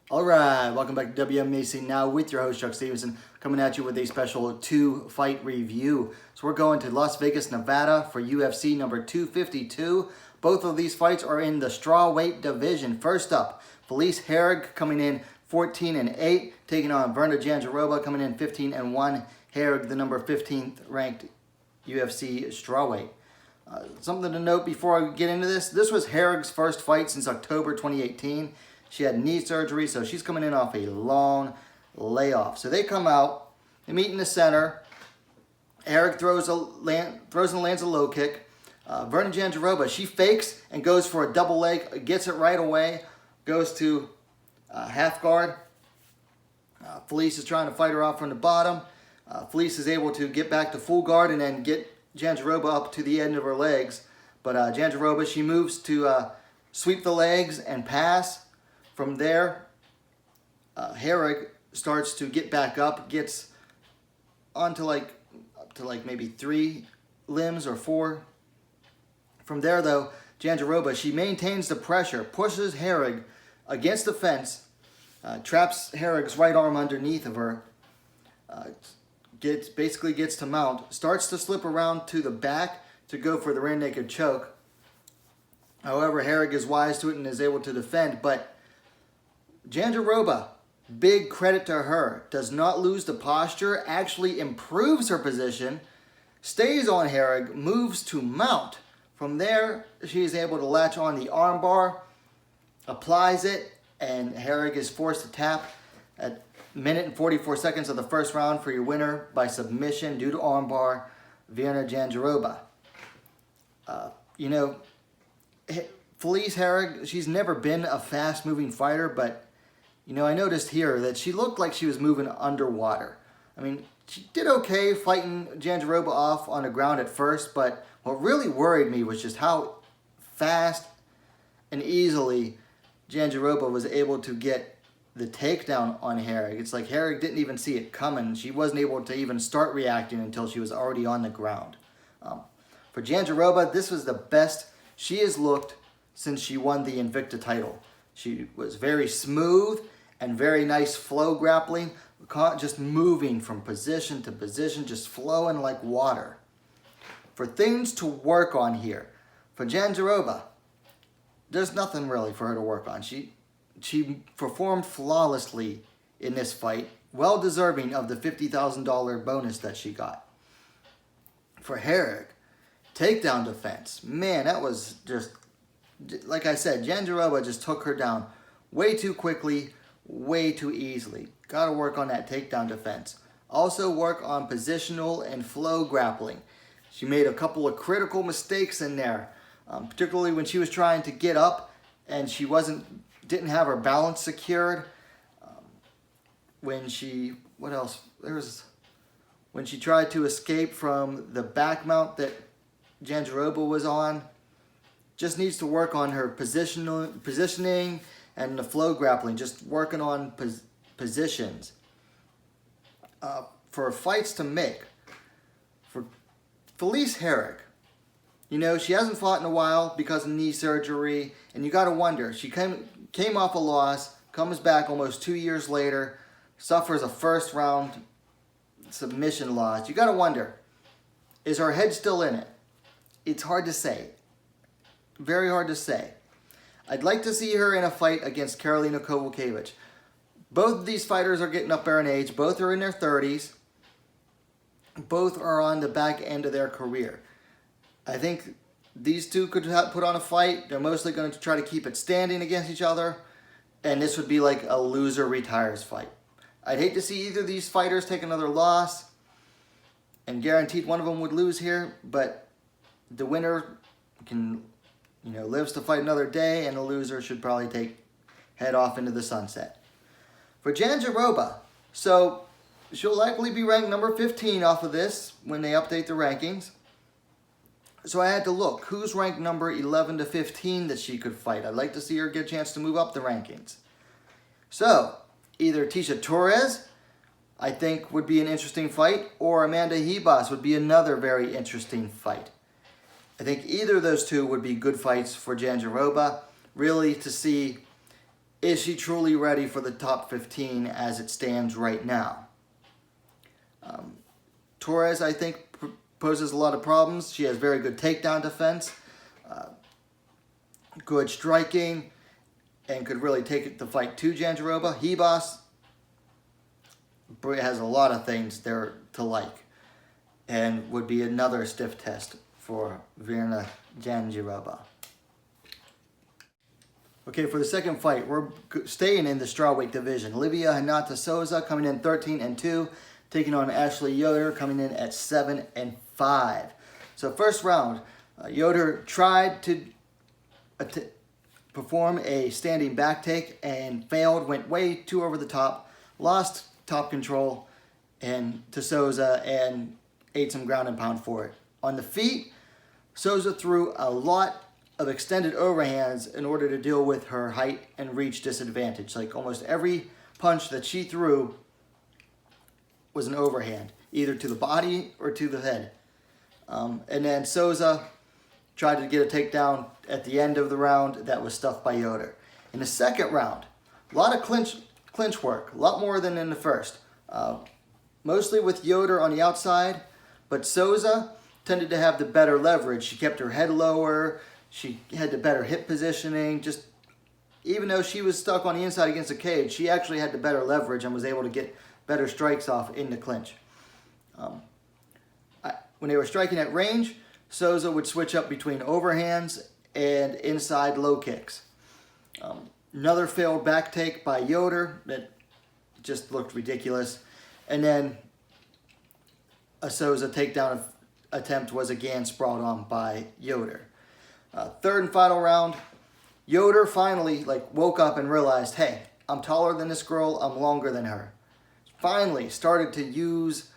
All right, welcome back to WMMA now with your host Chuck Stevenson, coming at you with a special 2-fight review. So we're going to Las Vegas, Nevada for UFC number 252. Both of these fights are in the strawweight division. First up, Felice Herrig coming in 14-8, taking on Virna Jandiroba coming in 15-1. Herrig, the number 15th ranked UFC strawweight. Something to note before I get into this was Herrig's first fight since October 2018. She had knee surgery, so she's coming in off a long layoff. So they come out, they meet in the center. Herrig throws and lands a low kick. Virna Janjaroba, she fakes and goes for a double leg, gets it right away, goes to half guard. Felice is trying to fight her off from the bottom. Felice is able to get back to full guard and then get Janjaroba up to the end of her legs. But Janjaroba, she moves to sweep the legs and pass. From there, Herrig starts to get back up, gets onto up to maybe 3 limbs or 4. From there, though, Janjaroba, she maintains the pressure, pushes Herrig against the fence, traps Herrig's right arm underneath of her, basically gets to mount, starts to slip around to the back to go for the rear naked choke. However, Herrig is wise to it and is able to defend, but Janjaroba, big credit to her, does not lose the posture, actually improves her position, stays on Herrig, moves to mount. From there, she is able to latch on the armbar, applies it, and Herrig is forced to tap at minute and 44 seconds of the first round for your winner by submission due to armbar, Virna Janjaroba. Felice Herrig, she's never been a fast-moving fighter, but I noticed here that she looked like she was moving underwater. I mean, she did okay fighting Janjaroba off on the ground at first, but what really worried me was just how fast and easily Janjaroba was able to get the takedown on Herrig. It's like Herrig didn't even see it coming. She wasn't able to even start reacting until she was already on the ground. For Janjaroba, this was the best she has looked since she won the Invicta title. She was very smooth and very nice flow grappling, just moving from position to position, just flowing like water. For things to work on here, for Janjaroba, there's nothing really for her to work on. She performed flawlessly in this fight, well deserving of the $50,000 bonus that she got. For Herrig, takedown defense, man, that was just, like I said, Janjaroba just took her down way too quickly, way too easily. Got to work on that takedown defense. Also work on positional and flow grappling. She made a couple of critical mistakes in there, particularly when she was trying to get up and she didn't have her balance secured. When she tried to escape from the back mount that Janjaroba was on. Just needs to work on her positioning and the flow grappling, just working on positions. For fights to make, for Felice Herrig, she hasn't fought in a while because of knee surgery, and you got to wonder, she came off a loss, comes back almost 2 years later, suffers a first round submission loss. You got to wonder, is her head still in it? It's hard to say. Very hard to say. I'd like to see her in a fight against Karolina Kowalkiewicz. Both of these fighters are getting up there in age. Both are in their 30s. Both are on the back end of their career. I think these two could put on a fight. They're mostly going to try to keep it standing against each other. And this would be like a loser retires fight. I'd hate to see either of these fighters take another loss. And guaranteed one of them would lose here. But the winner can, lives to fight another day, and the loser should probably head off into the sunset. For Janjaroba, so she'll likely be ranked number 15 off of this when they update the rankings. So I had to look, who's ranked number 11 to 15 that she could fight? I'd like to see her get a chance to move up the rankings. So, either Tisha Torres, I think would be an interesting fight, or Amanda Ribas would be another very interesting fight. I think either of those two would be good fights for Janjaroba, really to see is she truly ready for the top 15 as it stands right now? Torres, I think, poses a lot of problems. She has very good takedown defense, good striking, and could really take the fight to Jandiroba. Hebos has a lot of things there to like, and would be another stiff test for Virna Janjaroba. Okay, for the second fight, we're staying in the strawweight division. Renata Souza coming in 13-2, taking on Ashley Yoder coming in at 7-5. So first round, Yoder tried to perform a standing back take and failed, went way too over the top, lost top control and to Souza and ate some ground and pound for it. On the feet, Souza threw a lot of extended overhands in order to deal with her height and reach disadvantage. Like almost every punch that she threw was an overhand, either to the body or to the head. And then Souza tried to get a takedown at the end of the round that was stuffed by Yoder. In the second round, a lot of clinch work, a lot more than in the first. Mostly with Yoder on the outside, but Souza tended to have the better leverage. She kept her head lower, she had the better hip positioning. Just even though she was stuck on the inside against the cage, she actually had the better leverage and was able to get better strikes off in the clinch. When they were striking at range, Souza would switch up between overhands and inside low kicks. Another failed back take by Yoder that just looked ridiculous. And then a Souza takedown attempt was again sprawled on by Yoder. Third and final round, Yoder finally woke up and realized, hey, I'm taller than this girl, I'm longer than her. Finally started to use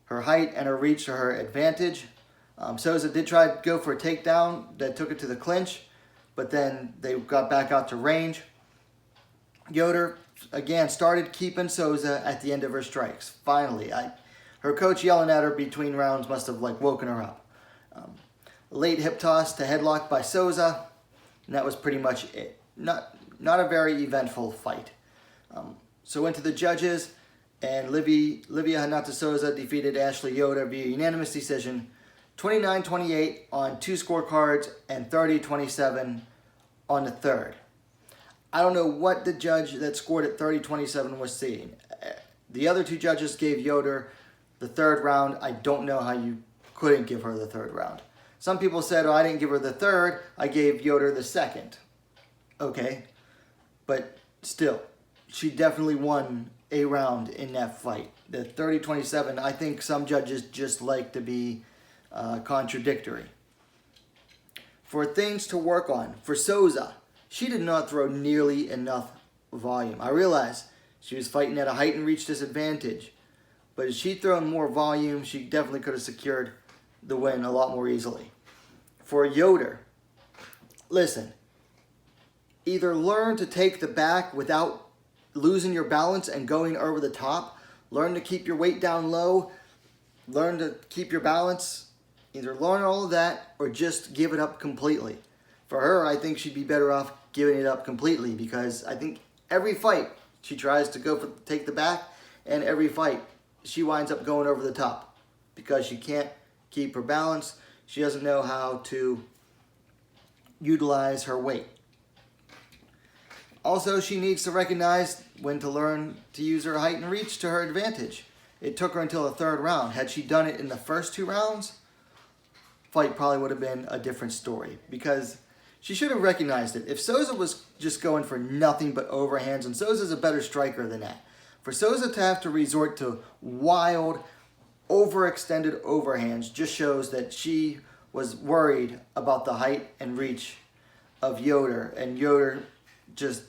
her height and her reach to her advantage. Souza did try to go for a takedown that took it to the clinch, but then they got back out to range. Yoder, again, started keeping Souza at the end of her strikes. Finally, her coach yelling at her between rounds must have woken her up. Late hip toss to headlock by Souza, and that was pretty much it. Not a very eventful fight. So went to the judges, and Livia Renata Souza defeated Ashley Yoder via unanimous decision, 29-28 on 2 scorecards and 30-27 on the third. I don't know what the judge that scored at 30-27 was seeing. The other 2 judges gave Yoder the third round. I don't know how you couldn't give her the third round. Some people said, oh, I didn't give her the third, I gave Yoder the second. Okay, but still, she definitely won a round in that fight. The 30-27, I think some judges just like to be contradictory. For things to work on, for Souza, she did not throw nearly enough volume. I realize she was fighting at a height and reach disadvantage, but if she'd thrown more volume, she definitely could have secured the win a lot more easily. For Yoder, listen, either learn to take the back without losing your balance and going over the top, learn to keep your weight down low, learn to keep your balance, either learn all of that or just give it up completely. For her, I think she'd be better off giving it up completely, because I think every fight she tries to take the back, and every fight she winds up going over the top because she can't keep her balance. She doesn't know how to utilize her weight. Also, she needs to recognize when to learn to use her height and reach to her advantage. It took her until the third round. Had she done it in the first 2 rounds, fight probably would have been a different story, because she should have recognized it. If Souza was just going for nothing but overhands, and Souza's a better striker than that, for Souza to have to resort to wild, overextended overhands just shows that she was worried about the height and reach of Yoder, and Yoder just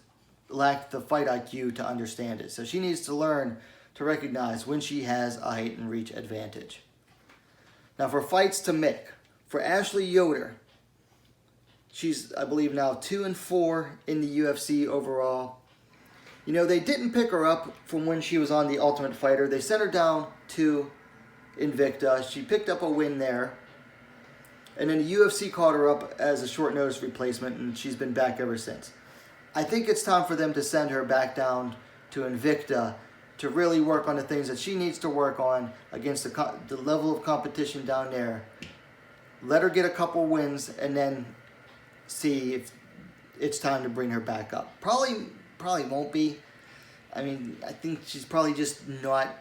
lacked the fight IQ to understand it. So she needs to learn to recognize when she has a height and reach advantage. Now for fights to make, for Ashley Yoder, she's, I believe, now 2-4 in the UFC overall. You know, they didn't pick her up from when she was on The Ultimate Fighter. They sent her down to Invicta. She picked up a win there. And then the UFC called her up as a short notice replacement, and she's been back ever since. I think it's time for them to send her back down to Invicta to really work on the things that she needs to work on against the level of competition down there. Let her get a couple wins and then see if it's time to bring her back up. Probably won't be. I mean, I think she's probably just not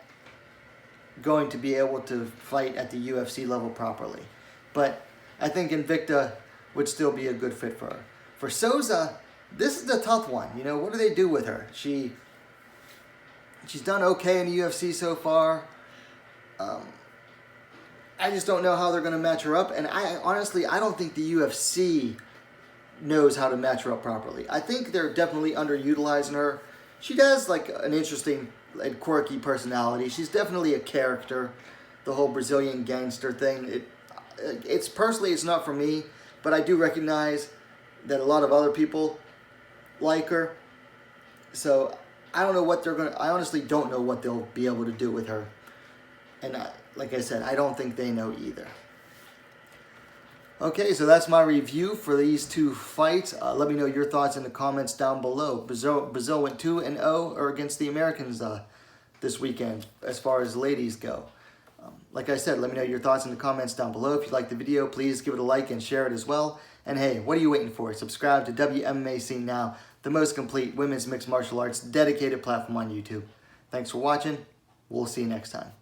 going to be able to fight at the UFC level properly. But I think Invicta would still be a good fit for her. For Souza, this is the tough one. You know, what do they do with her? She's done okay in the UFC so far. I just don't know how they're going to match her up. And honestly, I don't think the UFC knows how to match her up properly. I think they're definitely underutilizing her. She does like an interesting and quirky personality. She's definitely a character. The whole Brazilian gangster thing. It's personally, it's not for me, but I do recognize that a lot of other people like her. So I don't know what they're gonna. I honestly don't know what they'll be able to do with her. And like I said, I don't think they know either. Okay, so that's my review for these two fights. Let me know your thoughts in the comments down below. Brazil went 2-0 against the Americans this weekend as far as ladies go. Like I said, let me know your thoughts in the comments down below. If you liked the video, please give it a like and share it as well. And hey, what are you waiting for? Subscribe to WMMA Scene Now, the most complete women's mixed martial arts dedicated platform on YouTube. Thanks for watching. We'll see you next time.